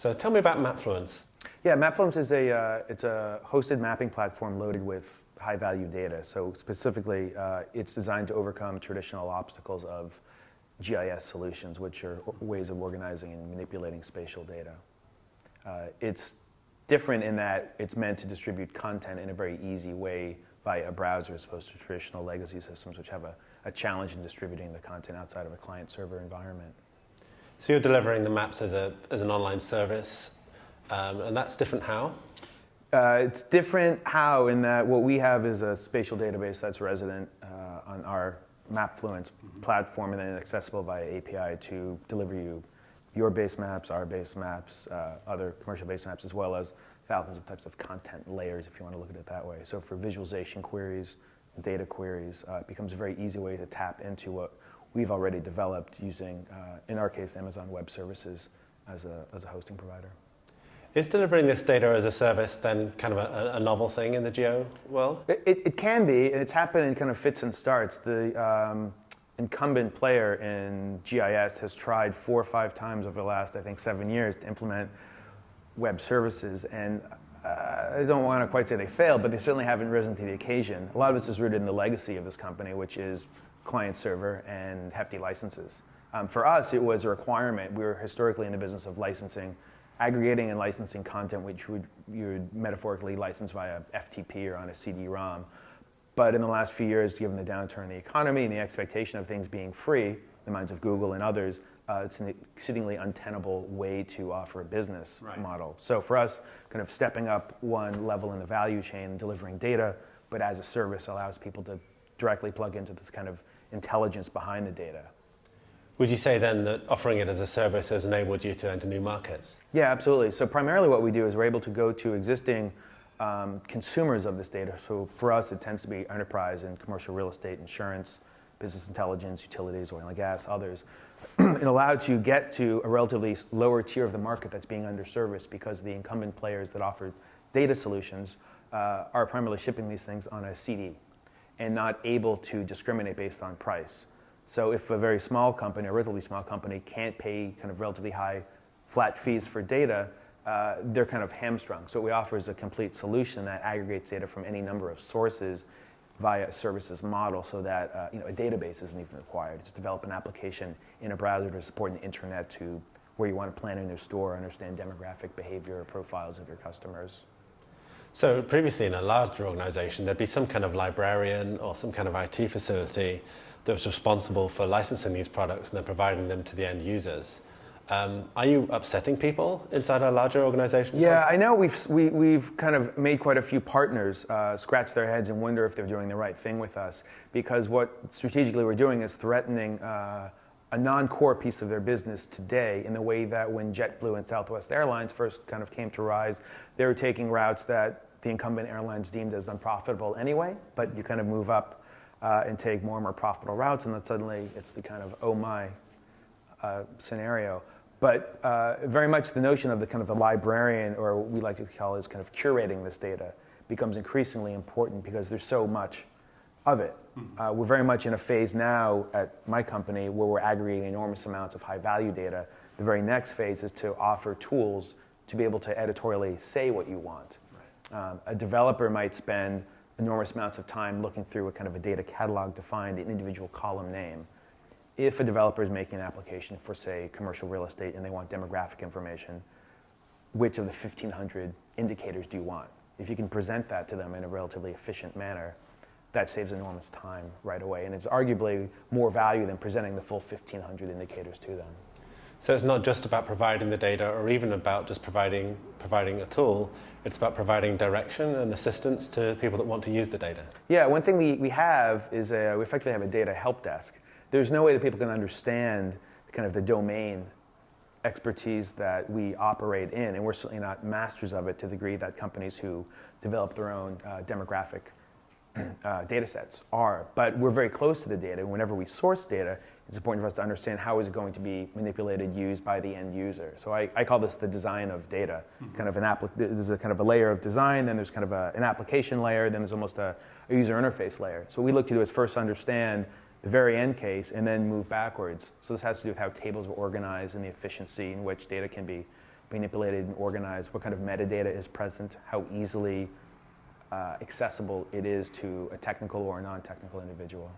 So tell me about Mapfluence. Yeah, Mapfluence is it's a hosted mapping platform loaded with high-value data. So specifically, it's designed to overcome traditional obstacles of GIS solutions, which are ways of organizing and manipulating spatial data. It's different in that it's meant to distribute content in a very easy way via a browser as opposed to traditional legacy systems, which have a challenge in distributing the content outside of a client-server environment. So you're delivering the maps as an online service, and that's different how? It's different how in that what we have is a spatial database that's resident on our Mapfluence platform and then accessible via API to deliver you your base maps, our base maps, other commercial base maps, as well as thousands of types of content layers, if you want to look at it that way. So for visualization queries, data queries, it becomes a very easy way to tap into what we've already developed using, in our case, Amazon Web Services as a hosting provider. Is delivering this data as a service then kind of a novel thing in the geo world? It can be, and it's happened in kind of fits and starts. The incumbent player in GIS has tried 4 or 5 times over the last, I think, 7 years to implement web services, and I don't want to quite say they failed, but they certainly haven't risen to the occasion. A lot of this is rooted in the legacy of this company, which is client-server and hefty licenses. For us, it was a requirement. We were historically in the business of licensing, aggregating and licensing content, which you would metaphorically license via FTP or on a CD-ROM. But in the last few years, given the downturn in the economy and the expectation of things being free, in the minds of Google and others, it's an exceedingly untenable way to offer a business model. So for us, kind of stepping up one level in the value chain, delivering data, but as a service allows people to directly plug into this kind of intelligence behind the data. Would you say then that offering it as a service has enabled you to enter new markets? Yeah, absolutely. So primarily what we do is we're able to go to existing consumers of this data. So for us, it tends to be enterprise and commercial real estate, insurance, business intelligence, utilities, oil and gas, others. It allowed to get to a relatively lower tier of the market that's being underserviced because the incumbent players that offer data solutions are primarily shipping these things on a CD and not able to discriminate based on price. So if a very small company, a relatively small company, can't pay kind of relatively high flat fees for data, they're kind of hamstrung. So what we offer is a complete solution that aggregates data from any number of sources via a services model so that a database isn't even required. Just develop an application in a browser to support the internet to where you want to plan in your store, understand demographic behavior profiles of your customers. So previously in a larger organization, there'd be some kind of librarian or some kind of IT facility that was responsible for licensing these products and then providing them to the end users. Are you upsetting people inside a larger organization? Yeah, I know we've kind of made quite a few partners scratch their heads and wonder if they're doing the right thing with us, because what strategically we're doing is threatening a non-core piece of their business today in the way that when JetBlue and Southwest Airlines first kind of came to rise, they were taking routes that the incumbent airlines deemed as unprofitable anyway, but you kind of move up and take more and more profitable routes, and then suddenly it's the kind of oh my scenario. But very much the notion of the kind of the librarian, or what we like to call is kind of curating this data, becomes increasingly important because there's so much of it. We're very much in a phase now at my company where we're aggregating enormous amounts of high value data. The very next phase is to offer tools to be able to editorially say what you want. A developer might spend enormous amounts of time looking through a kind of a data catalog to find an individual column name. If a developer is making an application for, say, commercial real estate and they want demographic information, which of the 1,500 indicators do you want? If you can present that to them in a relatively efficient manner, that saves enormous time right away. And it's arguably more value than presenting the full 1,500 indicators to them. So it's not just about providing the data or even about just providing a tool. It's about providing direction and assistance to people that want to use the data. Yeah, one thing we have is we effectively have a data help desk. There's no way that people can understand kind of the domain expertise that we operate in, and we're certainly not masters of it to the degree that companies who develop their own demographic data sets are. But we're very close to the data. Whenever we source data, it's important for us to understand how is it going to be manipulated, used by the end user. So I call this the design of data. Kind of there's a kind of a layer of design, then there's kind of an application layer, then there's almost a user interface layer. So what we look to do is first understand the very end case and then move backwards. So this has to do with how tables are organized and the efficiency in which data can be manipulated and organized, what kind of metadata is present, how easily accessible it is to a technical or a non-technical individual.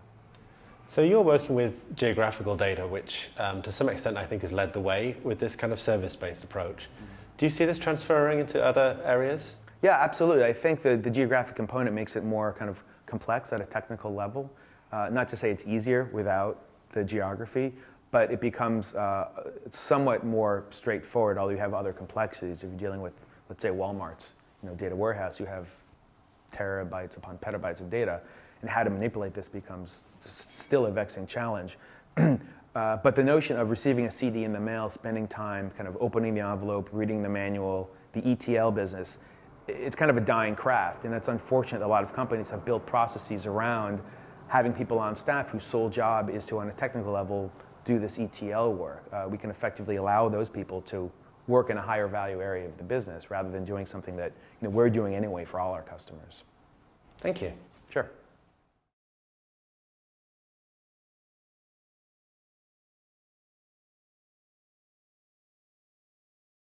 So you're working with geographical data, which to some extent I think has led the way with this kind of service-based approach. Do you see this transferring into other areas? Yeah, absolutely. I think the geographic component makes it more kind of complex at a technical level. Not to say it's easier without the geography, but it becomes somewhat more straightforward, although you have other complexities. If you're dealing with, let's say, Walmart's data warehouse, you have terabytes upon petabytes of data, and how to manipulate this becomes still a vexing challenge. But the notion of receiving a CD in the mail, spending time kind of opening the envelope, reading the manual, the ETL business, it's kind of a dying craft, and that's unfortunate. A lot of companies have built processes around having people on staff whose sole job is to, on a technical level, do this ETL work. We can effectively allow those people to work in a higher value area of the business rather than doing something that we're doing anyway for all our customers. Thank you. Sure.